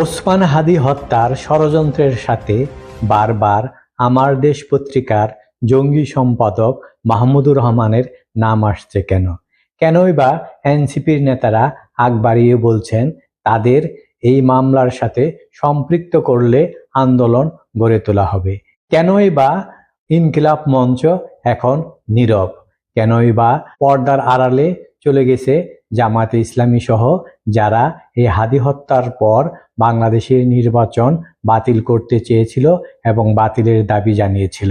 ওসমান হাদী হত্যার ষড়যন্ত্রের সাথে বারবার আমার দেশ পত্রিকার জঙ্গি সম্পাদক মাহমুদুর রহমানের নাম আসছে কেন? কেনই বা এনসিপির নেতারা আগ বাড়িয়ে বলছেন তাদের এই মামলার সাথে সম্পৃক্ত করলে আন্দোলন গড়ে তোলা হবে? কেনই বা ইনকিলাব মঞ্চ এখন নীরব? কেনই বা পর্দার আড়ালে চলে গেছে জামায়াতে ইসলামী সহ যারা এই হাদী হত্যার পর বাংলাদেশের নির্বাচন বাতিল করতে চেয়েছিল এবং বাতিলের দাবি জানিয়েছিল?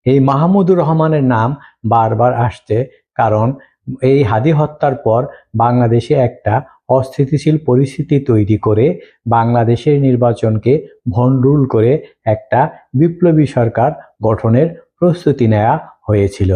এই মাহমুদুর রহমানের নাম বারবার আসছে কারণ এই হাদী হত্যার পর বাংলাদেশে একটা অস্থিতিশীল পরিস্থিতি তৈরি করে বাংলাদেশের নির্বাচনকে ভণ্ডুল করে একটা বিপ্লবী সরকার গঠনের প্রস্তুতি নেওয়া হয়েছিল।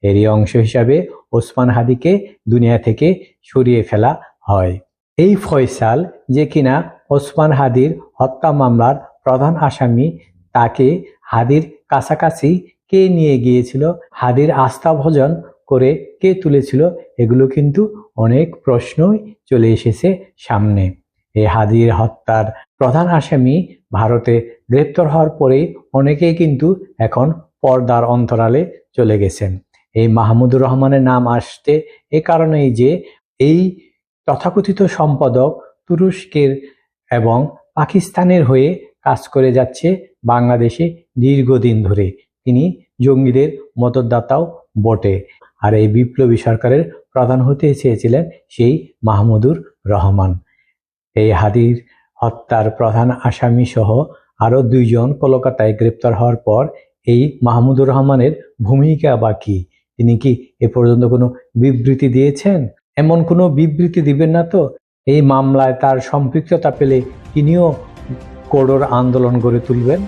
এরই অংশ হিসাবে ওসমান হাদীকে দুনিয়া থেকে সরিয়ে ফেলা হয়। এই ফয়সাল যে কিনা ওসমান হাদীর হত্যা মামলার প্রধান আসামি, তাকে হাদীর কাছাকাছি কে নিয়ে গিয়েছিল, হাদীর আস্থাভজন করে কে তুলেছিল, এগুলো কিন্তু অনেক প্রশ্নই চলে এসেছে সামনে। এই হাদীর হত্যার প্রধান আসামি ভারতে গ্রেপ্তার হওয়ার পরেই অনেকেই কিন্তু এখন পর্দার অন্তরালে চলে গেছেন। এই মাহমুদুর রহমানের নাম আসতে এ কারণেই যে এই তথাকথিত সম্পাদক তুরস্কের এবং পাকিস্তানের হয়ে কাজ করে যাচ্ছে বাংলাদেশে দীর্ঘদিন ধরে। তিনি জঙ্গিদের মদতদাতাও বটে। আর এই বিপ্লবী সরকারের প্রধান হতে চেয়েছিলেন সেই মাহমুদুর রহমান। এই হাদীর হত্যার প্রধান আসামি সহ আরো 2 জন কলকাতায় গ্রেপ্তার হওয়ার পর এই মাহমুদুর রহমানের ভূমিকা বা কি? তিনি কি এ পর্যন্ত কোনো বিবৃতি দিয়েছেন? এমন কোনো বিবৃতি দিবেন না তো? এই মামলায় তার সম্পৃক্ততা পেলে তিনিও কঠোর আন্দোলন গড়ে তুলবেন।